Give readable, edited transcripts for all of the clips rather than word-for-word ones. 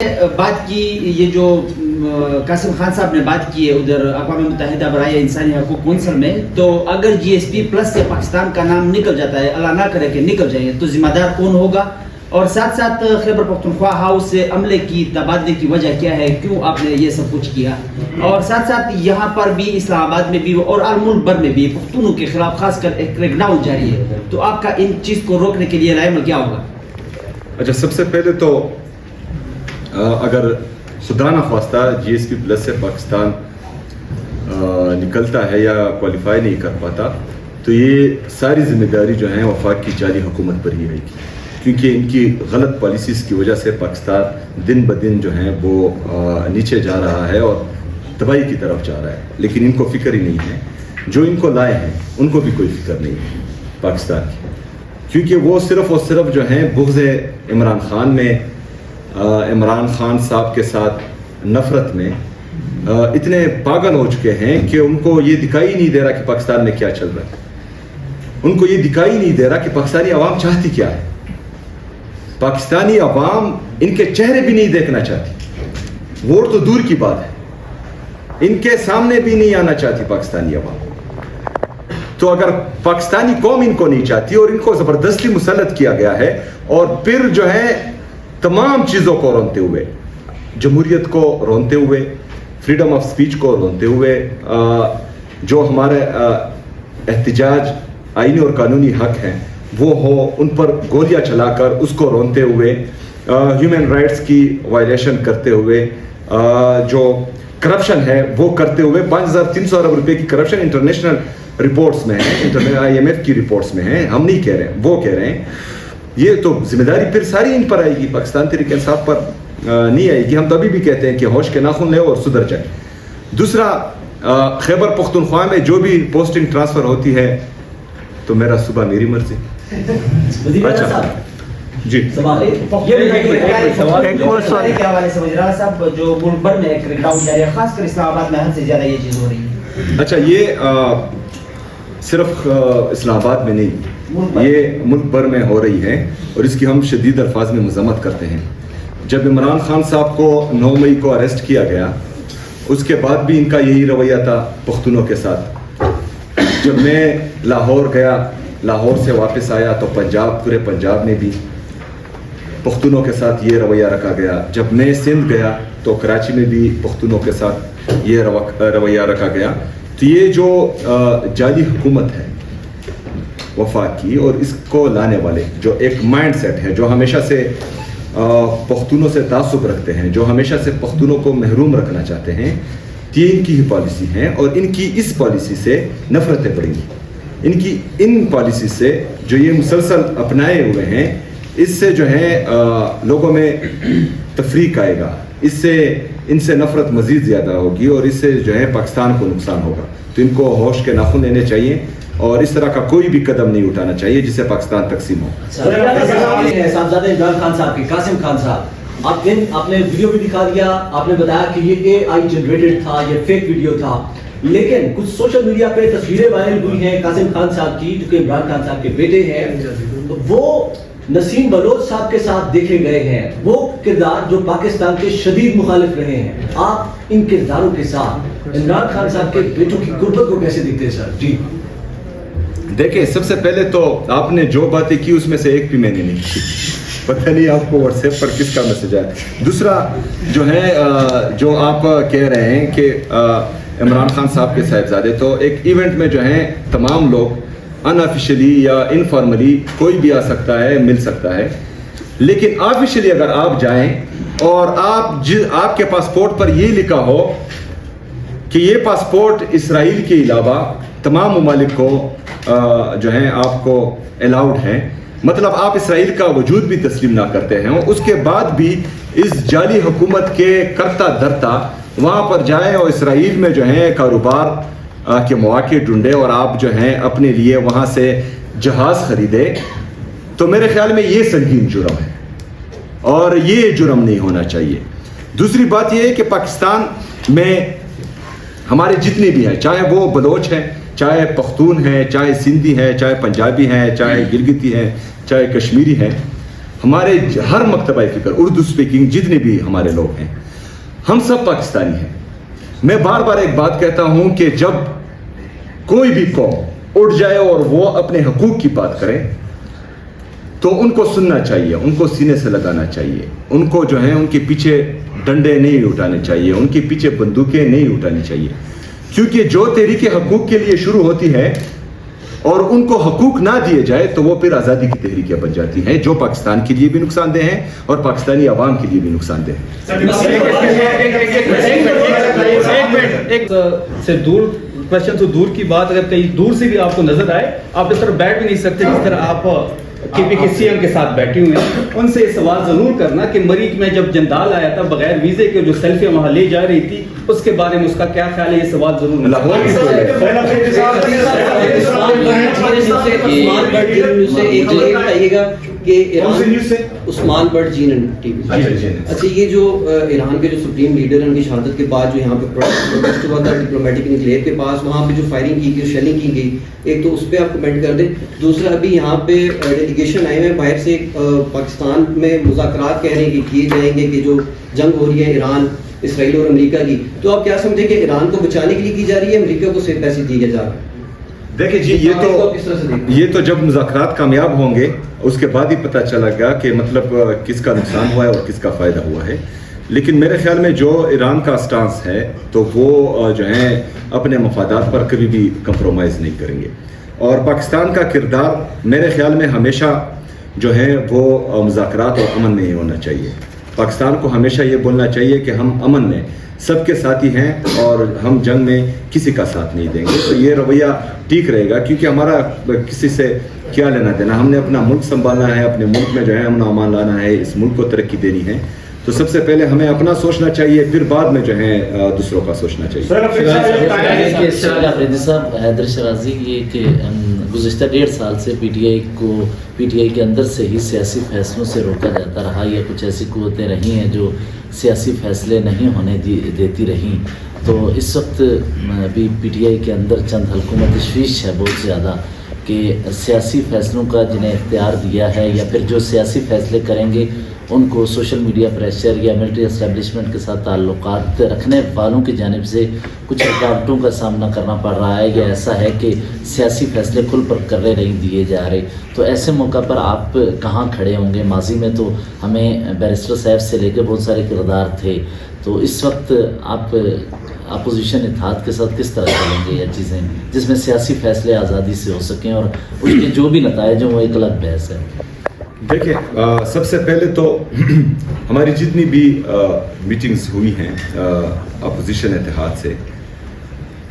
بات کی یہ جو قاسم خان صاحب نے بات کی ہے ادھر اقوام متحدہ برائے انسانی حقوق کونسل میں، تو اگر جی ایس پی پلس سے پاکستان کا نام نکل جاتا ہے، اللہ نہ کرے کہ نکل جائے، تو ذمہ دار کون ہوگا؟ اور ساتھ ساتھ خیبر پختونخوا ہاؤس سے عملے کی تبادلے کی وجہ کیا ہے، کیوں آپ نے یہ سب کچھ کیا؟ اور ساتھ ساتھ یہاں پر بھی اسلام آباد میں بھی اور ملک بھر میں بھی پختونوں کے خلاف خاص کر ایک کریک ڈاؤن جاری ہے، تو آپ کا ان چیز کو روکنے کے لیے رائے عمل کیا ہوگا؟ اچھا، سب سے پہلے تو اگر خدا نخواستہ جی ایس پی پلس سے پاکستان نکلتا ہے یا کوالیفائی نہیں کر پاتا، تو یہ ساری ذمہ داری جو ہے وفاق کی جعلی حکومت پر ہی رہے گی، کیونکہ ان کی غلط پالیسیز کی وجہ سے پاکستان دن بدن جو ہے وہ نیچے جا رہا ہے اور تباہی کی طرف جا رہا ہے، لیکن ان کو فکر ہی نہیں ہے۔ جو ان کو لائے ہیں ان کو بھی کوئی فکر نہیں ہے پاکستان کی، کیونکہ وہ صرف اور صرف جو ہیں بغض عمران خان میں، عمران خان صاحب کے ساتھ نفرت میں اتنے پاگل ہو چکے ہیں کہ ان کو یہ دکھائی نہیں دے رہا کہ پاکستان میں کیا چل رہا ہے، ان کو یہ دکھائی نہیں دے رہا کہ پاکستانی عوام چاہتی کیا ہے۔ پاکستانی عوام ان کے چہرے بھی نہیں دیکھنا چاہتی، ووٹ تو دور کی بات ہے، ان کے سامنے بھی نہیں آنا چاہتی پاکستانی عوام۔ تو اگر پاکستانی قوم ان کو نہیں چاہتی اور ان کو زبردستی مسلط کیا گیا ہے، اور پھر جو ہے تمام چیزوں کو رونتے ہوئے، جمہوریت کو رونتے ہوئے، فریڈم آف سپیچ کو رونتے ہوئے، جو ہمارے احتجاج آئینی اور قانونی حق ہیں وہ ہو، ان پر گولیاں چلا کر اس کو رونتے ہوئے، ہیومن رائٹس کی وائلیشن کرتے ہوئے، جو کرپشن ہے وہ کرتے ہوئے، 5300 ارب روپے کی کرپشن انٹرنیشنل رپورٹس میں ہے، آئی ایم ایف کی رپورٹس میں ہیں، ہم نہیں کہہ رہے ہیں، وہ کہہ رہے ہیں۔ یہ تو ذمہ داری پھر ساری ان پر آئے گی، پاکستان تحریک انصاف پر نہیں آئے گی۔ ہم تبھی بھی کہتے ہیں کہ ہوش کے ناخن لے اور سدھر جائے۔ دوسرا، خیبر پختونخوا میں جو بھی پوسٹنگ ٹرانسفر ہوتی ہے تو میرا صبح میری مرضی۔ اچھا جی، صاحب جو ملک بھر میں کریک ڈاؤن جاری ہے، خاص کر اسلام آباد میں حد سے زیادہ یہ چیز ہو رہی ہے۔ اچھا، یہ صرف اسلام آباد میں نہیں، یہ ملک بھر میں ہو رہی ہے اور اس کی ہم شدید الفاظ میں مذمت کرتے ہیں۔ جب عمران خان صاحب کو 9 مئی کو اریسٹ کیا گیا، اس کے بعد بھی ان کا یہی رویہ تھا پختونوں کے ساتھ۔ جب میں لاہور گیا، لاہور سے واپس آیا تو پورے پنجاب میں بھی پختونوں کے ساتھ یہ رویہ رکھا گیا۔ جب میں سندھ گیا تو کراچی میں بھی پختونوں کے ساتھ یہ رویہ رکھا گیا۔ تو یہ جو جعلی حکومت ہے وفاق کی، اور اس کو لانے والے جو ایک مائنڈ سیٹ ہے، جو ہمیشہ سے پختونوں سے تعصب رکھتے ہیں، جو ہمیشہ سے پختونوں کو محروم رکھنا چاہتے ہیں، یہ ان کی ہی پالیسی ہیں، اور ان کی اس پالیسی سے نفرتیں پڑیں گی۔ ان پالیسی سے جو یہ مسلسل اپنائے ہوئے ہیں، اس سے جو ہے لوگوں میں تفریق آئے گا، اس سے ان سے نفرت مزید زیادہ ہوگی، اور اس سے جو ہے پاکستان کو نقصان ہوگا۔ تو ان کو ہوش کے ناخن لینے چاہیے اور اس طرح کا کوئی بھی قدم نہیں اٹھانا چاہیے جس سے پاکستان تقسیم ہو۔ صاحبزادہ عمران خان صاحب کی، قاسم خان صاحب، آپ نے ویڈیو بھی دکھا دیا، آپ نے بتایا کہ یہ اے آئی جنریٹڈ تھا، یہ فیک ویڈیو تھا، لیکن کچھ سوشل میڈیا پہ تصویریں وائرل ہوئی ہیں قاسم خان صاحب کی، جو کہ عمران خان صاحب کے بیٹے ہیں، وہ نسیم بلوچ صاحب کے ساتھ دیکھے گئے ہیں، وہ کردار جو پاکستان کے شدید مخالف رہے ہیں۔ آپ ان کرداروں کے ساتھ عمران خان صاحب کے بیٹوں کی قربت کو کیسے دیکھتے ہیں سر؟ جی دیکھیں، سب سے پہلے تو آپ نے جو باتیں کی اس میں سے ایک بھی میں نے نہیں کی، پتہ نہیں آپ کو واٹس ایپ پر کس کا میسج آیا۔ دوسرا جو ہے، جو آپ کہہ رہے ہیں کہ عمران خان صاحب کے صاحبزادے، تو ایک ایونٹ میں جو ہیں تمام لوگ ان آفیشلی یا انفارملی کوئی بھی آ سکتا ہے، مل سکتا ہے، لیکن آفیشلی اگر آپ جائیں اور آپ کے پاسپورٹ پر یہ لکھا ہو کہ یہ پاسپورٹ اسرائیل کے علاوہ تمام ممالک کو جو ہیں آپ کو الاؤڈ ہیں، مطلب آپ اسرائیل کا وجود بھی تسلیم نہ کرتے ہیں، اس کے بعد بھی اس جعلی حکومت کے کرتا دھرتا وہاں پر جائیں اور اسرائیل میں جو ہیں کاروبار کے مواقع ڈھونڈے اور آپ جو ہیں اپنے لیے وہاں سے جہاز خریدے، تو میرے خیال میں یہ سنگین جرم ہے اور یہ جرم نہیں ہونا چاہیے۔ دوسری بات یہ ہے کہ پاکستان میں ہمارے جتنے بھی ہیں، چاہے وہ بلوچ ہیں، چاہے پختون ہیں، چاہے سندھی ہیں، چاہے پنجابی ہیں، چاہے گلگتی ہیں، چاہے کشمیری ہیں، ہمارے ہر مکتبہ فکر اردو اسپیکنگ جتنے بھی ہمارے لوگ ہیں ہم سب پاکستانی ہیں. میں بار بار ایک بات کہتا ہوں کہ جب کوئی بھی قوم اٹھ جائے اور وہ اپنے حقوق کی بات کرے تو ان کو سننا چاہیے, ان کو سینے سے لگانا چاہیے, ان کو جو ہے ان کے پیچھے ڈنڈے نہیں اٹھانے چاہیے, ان کے پیچھے بندوقیں نہیں اٹھانی چاہیے, کیونکہ جو تحریک حقوق کے لیے شروع ہوتی ہے اور ان کو حقوق نہ دیے جائے تو وہ پھر آزادی کی تحریکیں بن جاتی ہیں, جو پاکستان کے لیے بھی نقصان دہ ہیں اور پاکستانی عوام کے لیے بھی نقصان دہ ہیں. دور کی بات اگر کہیں دور سے بھی آپ کو نظر آئے, آپ اس طرح بیٹھ بھی نہیں سکتے جس طرح آپ KPK کے سی ایم کے ساتھ بیٹھے ہوئے ہیں. ان سے یہ سوال ضرور کرنا کہ مریخ میں جب جندال آیا تھا بغیر ویزے کے جو سیلفیاں وہاں لے جا رہی تھی اس کے بارے میں اس کا کیا خیال ہے, یہ سوال ضرور بتائیے گا کہ عثمان بٹ جینن ٹی وی. اچھا, یہ جو ایران کے جو سپریم لیڈر ہیں ان کی شہادت کے بعد جو یہاں پہ پروٹیسٹ ہوا تھا ڈپلومیٹک انکلیو کے پاس, وہاں پہ جو فائرنگ کی گئی, شیلنگ کی گئی, ایک تو اس پہ آپ کمنٹ کر دیں. دوسرا, ابھی یہاں پہ ڈیلیگیشن آئے ہیں باہر سے, پاکستان میں مذاکرات کہہ رہے ہیں کہ کیے جائیں گے کہ جو جنگ ہو رہی ہے ایران اسرائیل اور امریکہ کی, تو آپ کیا سمجھیں کہ ایران کو بچانے کے لیے کی جا رہی ہے, امریکہ کو صرف پیسے دیے جا رہے ہیں؟ دیکھیں جی, یہ تو جب مذاکرات کامیاب ہوں گے اس کے بعد ہی پتہ چلا گیا کہ مطلب کس کا نقصان ہوا ہے اور کس کا فائدہ ہوا ہے. لیکن میرے خیال میں جو ایران کا سٹانس ہے تو وہ جو ہیں اپنے مفادات پر کبھی بھی کمپرومائز نہیں کریں گے, اور پاکستان کا کردار میرے خیال میں ہمیشہ جو ہے وہ مذاکرات اور امن میں ہی ہونا چاہیے. پاکستان کو ہمیشہ یہ بولنا چاہیے کہ ہم امن میں سب کے ساتھی ہیں اور ہم جنگ میں کسی کا ساتھ نہیں دیں گے. تو یہ رویہ ٹھیک رہے گا, کیونکہ ہمارا کسی سے کیا لینا دینا, ہم نے اپنا ملک سنبھالنا ہے, اپنے ملک میں جو ہے امن و امان لانا ہے, اس ملک کو ترقی دینی ہے. تو سب سے پہلے ہمیں اپنا سوچنا چاہیے, پھر بعد میں جو ہے دوسروں کا سوچنا چاہیے. صاحب حیدر شرازی, یہ کہ گزشتہ 1.5 سال سے پی ٹی آئی کے اندر سے ہی سیاسی فیصلوں سے روکا جاتا رہا, یا کچھ ایسی قوتیں رہی ہیں جو سیاسی فیصلے نہیں ہونے دیتی رہیں. تو اس وقت بھی پی ٹی آئی کے اندر چند حلقوں میں تشویش ہے بہت زیادہ کہ سیاسی فیصلوں کا جنہیں اختیار دیا ہے یا پھر جو سیاسی فیصلے کریں گے ان کو سوشل میڈیا پریشر یا ملٹری اسٹیبلشمنٹ کے ساتھ تعلقات رکھنے والوں کی جانب سے کچھ رکاوٹوں کا سامنا کرنا پڑ رہا ہے, یا ایسا ہے کہ سیاسی فیصلے کھل پر کرے نہیں دیے جا رہے. تو ایسے موقع پر آپ کہاں کھڑے ہوں گے؟ ماضی میں تو ہمیں بیرسٹر صاحب سے لے کے بہت سارے کردار تھے, تو اس وقت آپ اپوزیشن اتحاد کے ساتھ کس طرح چلیں گے, یا چیزیں جس میں سیاسی فیصلے آزادی سے ہو سکیں اور اس کے جو بھی نتائج ہیں وہ ایک الگ بحث ہے. دیکھیں, سب سے پہلے تو ہماری جتنی بھی میٹنگز ہوئی ہیں اپوزیشن اتحاد سے,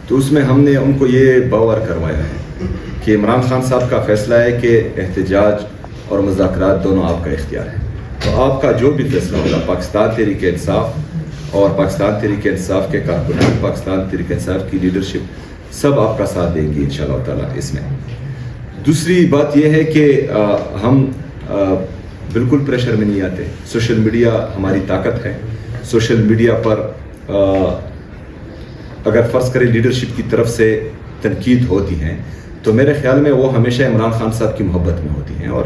تو اس میں ہم نے ان کو یہ باور کروایا ہے کہ عمران خان صاحب کا فیصلہ ہے کہ احتجاج اور مذاکرات دونوں آپ کا اختیار ہے. تو آپ کا جو بھی فیصلہ ہوگا, پاکستان تحریک انصاف اور پاکستان تحریک انصاف کے کارکنان, پاکستان تحریک انصاف کی لیڈرشپ سب آپ کا ساتھ دیں گی انشاءاللہ تعالیٰ اس میں. دوسری بات یہ ہے کہ ہم بالکل پریشر میں نہیں آتے. سوشل میڈیا ہماری طاقت ہے. سوشل میڈیا پر اگر فرض کرے لیڈرشپ کی طرف سے تنقید ہوتی ہیں تو میرے خیال میں وہ ہمیشہ عمران خان صاحب کی محبت میں ہوتی ہیں, اور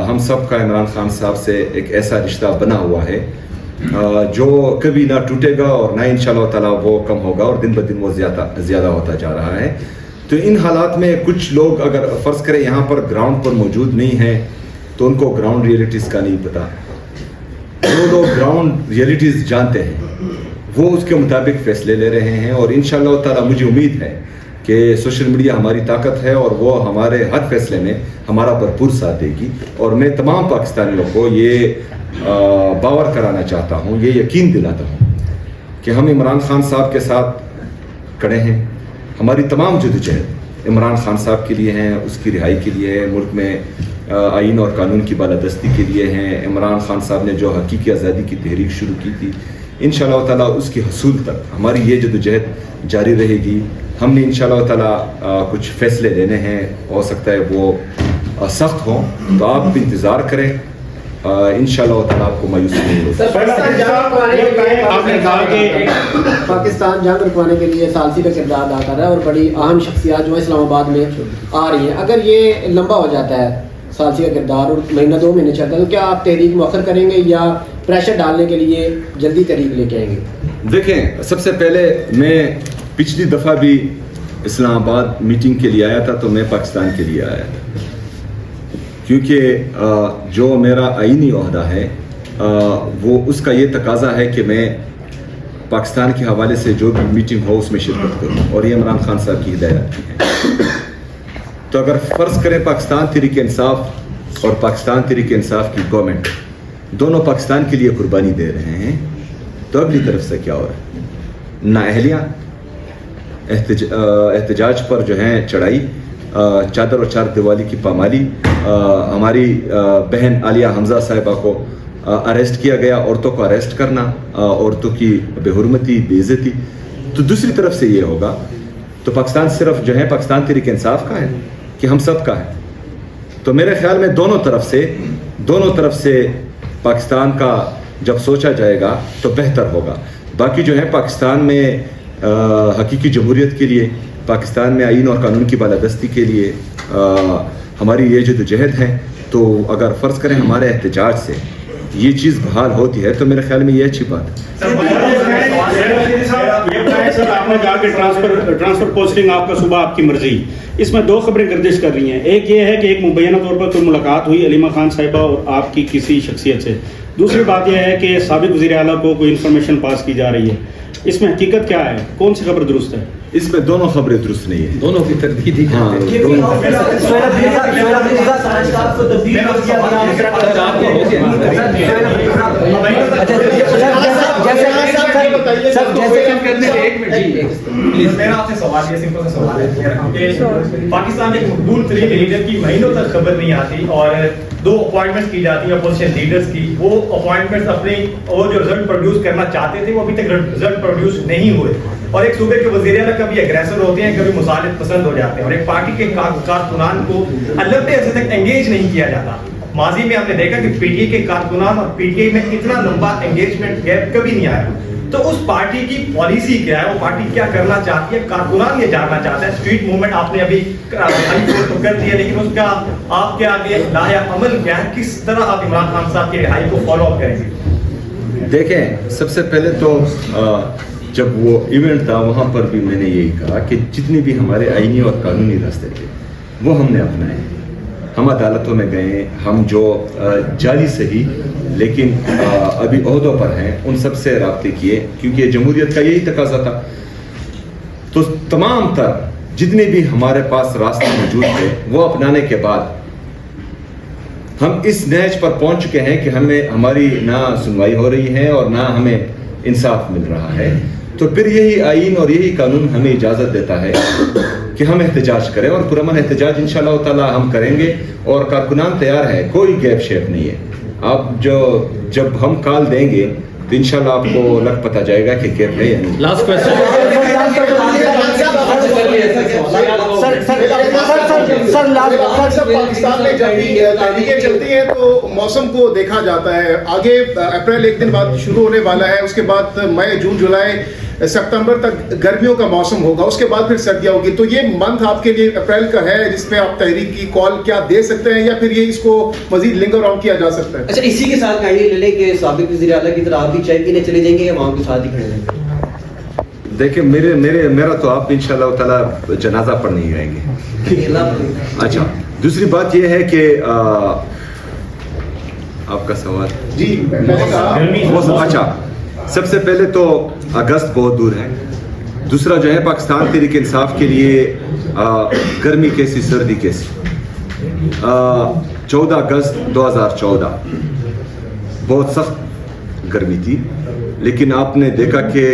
ہم سب کا عمران خان صاحب سے ایک ایسا رشتہ بنا ہوا ہے جو کبھی نہ ٹوٹے گا اور نہ انشاءاللہ تعالیٰ وہ کم ہوگا, اور دن بدن وہ زیادہ ہوتا جا رہا ہے. تو ان حالات میں کچھ لوگ اگر فرض کریں یہاں پر گراؤنڈ پر موجود نہیں ہیں تو ان کو گراؤنڈ ریئلٹیز کا نہیں پتہ. جو لوگ گراؤنڈ ریئلٹیز جانتے ہیں وہ اس کے مطابق فیصلے لے رہے ہیں, اور انشاءاللہ تعالیٰ مجھے امید ہے کہ سوشل میڈیا ہماری طاقت ہے اور وہ ہمارے ہر فیصلے میں ہمارا بھرپور ساتھ دے گی. اور میں تمام پاکستانیوں کو یہ باور کرانا چاہتا ہوں, یہ یقین دلاتا ہوں کہ ہم عمران خان صاحب کے ساتھ کھڑے ہیں. ہماری تمام جدوجہد عمران خان صاحب کے لیے ہیں, اس کی رہائی کے لیے ہے, ملک میں آئین اور قانون کی بالادستی کے لیے ہیں. عمران خان صاحب نے جو حقیقی آزادی کی تحریک شروع کی تھی, انشاءاللہ تعالیٰ اس کی حصول تک ہماری یہ جدوجہد جاری رہے گی. ہم نے انشاءاللہ تعالیٰ کچھ فیصلے لینے ہیں, ہو سکتا ہے وہ سخت ہوں, تو آپ انتظار کریں, انشاءاللہ تعالیٰ آپ کو مایوسی نہیں ہوگی. پاکستان جنگ رکوانے کے لیے ثالثی کا کردار ادا کر رہا ہے اور بڑی اہم شخصیات جو اسلام آباد میں آ رہی ہیں. اگر یہ لمبا ہو جاتا ہے ثالثی کا کردار اور مہینہ 2 مہینے چلتا ہے، تو کیا آپ تحریک مؤخر کریں گے یا پریشر ڈالنے کے لیے جلدی تحریک لے کے آئیں گے؟ دیکھیں، سب سے پہلے میں پچھلی دفعہ بھی اسلام آباد میٹنگ کے لیے آیا تھا تو میں پاکستان کے لیے آیا تھا، کیونکہ جو میرا آئینی عہدہ ہے وہ اس کا یہ تقاضا ہے کہ میں پاکستان کے حوالے سے جو بھی میٹنگ ہو اس میں شرکت کروں، اور یہ عمران خان صاحب کی ہدایت کی ہے۔ تو اگر فرض کریں پاکستان تحریک انصاف اور پاکستان تحریک انصاف کی گورنمنٹ دونوں پاکستان کے لیے قربانی دے رہے ہیں، تو اگلی طرف سے کیا ہو رہا ہے؟ نااہلیاں احتجاج پر جو ہیں چڑھائی، چادر اور چار دیوالی کی پامالی، ہماری بہن عالیہ حمزہ صاحبہ کو اریسٹ کیا گیا، عورتوں کو اریسٹ کرنا، عورتوں کی بے حرمتی، بے عزتی۔ تو دوسری طرف سے یہ ہوگا تو پاکستان صرف جو ہے پاکستان تحریک انصاف کا ہے کہ ہم سب کا ہے؟ تو میرے خیال میں دونوں طرف سے پاکستان کا جب سوچا جائے گا تو بہتر ہوگا۔ باقی جو ہے پاکستان میں حقیقی جمہوریت کے لیے، پاکستان میں آئین اور قانون کی بالادستی کے لیے ہماری یہ جدوجہد ہے، تو اگر فرض کریں ہمارے احتجاج سے یہ چیز بحال ہوتی ہے تو میرے خیال میں یہ اچھی بات ہے۔ سر آپ نے کہا کہ ٹرانسفر پوسٹنگ آپ کا صبح آپ کی مرضی، اس میں 2 خبریں گردش کر رہی ہیں۔ ایک یہ ہے کہ ایک مبینہ طور پر کوئی ملاقات ہوئی علیمہ خان صاحبہ اور آپ کی کسی شخصیت سے، دوسری بات یہ ہے کہ سابق وزیر اعلیٰ کو کوئی انفارمیشن پاس کی جا رہی ہے، اس میں حقیقت کیا ہے؟ کون سی خبر درست ہے؟ اس میں دونوں خبریں درست نہیں ہیں، دونوں کی تردید ہی پاکستان ایک مقبول ترین لیڈر کی مہینوں تک خبر نہیں آتی اور 2 اپوائنٹمنٹس کی جاتی ہیں اپوزیشن لیڈرز کی، وہ اپوائنٹمنٹس اپنے وہ جو رزلٹ پروڈیوس کرنا چاہتے تھے وہ ابھی تک رزلٹ پروڈیوس نہیں ہوئے، اور ایک صوبے کے وزیر اعلیٰ کبھی اگریسر ہوتے ہیں، کبھی مصالحت پسند ہو جاتے ہیں، اور ایک پارٹی کے کارکنان کو لمبے عرصے تک انگیج نہیں کیا جاتا۔ ماضی میں ہم نے دیکھا کہ پی ٹی آئی کے کارکنان اور پی ٹی آئی میں اتنا لمبا انگیجمنٹ گیپ کبھی نہیں آیا۔ تو اس پارٹی کی پالیسی کیا ہے، وہ پارٹی کیا کرنا چاہتی ہے، کارکنان یہ جاننا چاہتا ہے۔ اسٹریٹ موومنٹ آپ نے ابھی تو کر دیا، لیکن اس کا آپ کے آگے لایا عمل کیا ہے؟ کس طرح آپ عمران خان صاحب کی رہائی کو فالو اپ کریں گے؟ دیکھیں، سب سے پہلے تو جب وہ ایونٹ تھا وہاں پر بھی میں نے یہی کہا کہ جتنی بھی ہمارے آئینی اور قانونی راستے تھے وہ ہم نے اپنائے، ہم عدالتوں میں گئے، ہم جو جعلی صحیح لیکن ابھی عہدوں پر ہیں ان سب سے رابطے کیے، کیونکہ جمہوریت کا یہی تقاضا تھا۔ تو تمام تر جتنے بھی ہمارے پاس راستے موجود تھے وہ اپنانے کے بعد ہم اس نہج پر پہنچ چکے ہیں کہ ہماری نہ سنوائی ہو رہی ہے اور نہ ہمیں انصاف مل رہا ہے۔ تو پھر یہی آئین اور یہی قانون ہمیں اجازت دیتا ہے کہ ہم احتجاج کریں، اور پرامن احتجاج انشاءاللہ تعالی ہم کریں گے، اور کارکنان تیار ہے، کوئی گیپ شیپ نہیں ہے۔ آپ جب ہم کال دیں گے تو انشاءاللہ آپ کو لگ پتہ جائے گا کہ گیپ ہے یا نہیں۔ لاسٹ کوسچن پاکستان میں جب بھی تحریکیں چلتی ہیں تو موسم کو دیکھا جاتا ہے، آگے اپریل 1 دن بعد شروع ہونے والا ہے، اس کے بعد مئی، جون، جولائی، ستمبر تک گرمیوں کا موسم ہوگا، اس کے بعد پھر سردیاں ہوگی۔ تو یہ منتھ آپ کے لیے اپریل کا ہے جس میں آپ تحریک کی کال کیا دے سکتے ہیں، یا پھر یہ اس کو مزید لنگر آؤٹ کیا جا سکتا ہے؟ اچھا، اسی کے ساتھ کائنڈلی لے لیں کہ سابق وزیر اعلیٰ کی طرح آپ بھی چائے پینے چلے جائیں گے یا وہاں کے ساتھ ہی کھڑے رہیں گے؟ دیکھیں، میرا تو آپ انشاءاللہ تعالی جنازہ پڑھنے ہی آئیں گے۔ اچھا، دوسری بات یہ ہے کہ آپ کا سوال جی میں نے کہا اچھا، سب سے پہلے تو اگست بہت دور ہے، دوسرا جو ہے پاکستان تحریک انصاف کے لیے گرمی کیسی، سردی کیسی۔ 14 اگست 2014 بہت سخت گرمی تھی، لیکن آپ نے دیکھا کہ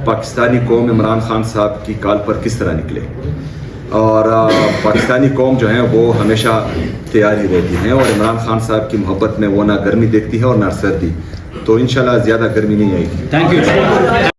پاکستانی قوم عمران خان صاحب کی کال پر کس طرح نکلے، اور پاکستانی قوم جو ہے وہ ہمیشہ تیار ہی رہتی ہیں، اور عمران خان صاحب کی محبت میں وہ نہ گرمی دیکھتی ہے اور نہ سردی، تو انشاءاللہ زیادہ گرمی نہیں آئے گی۔ Thank you.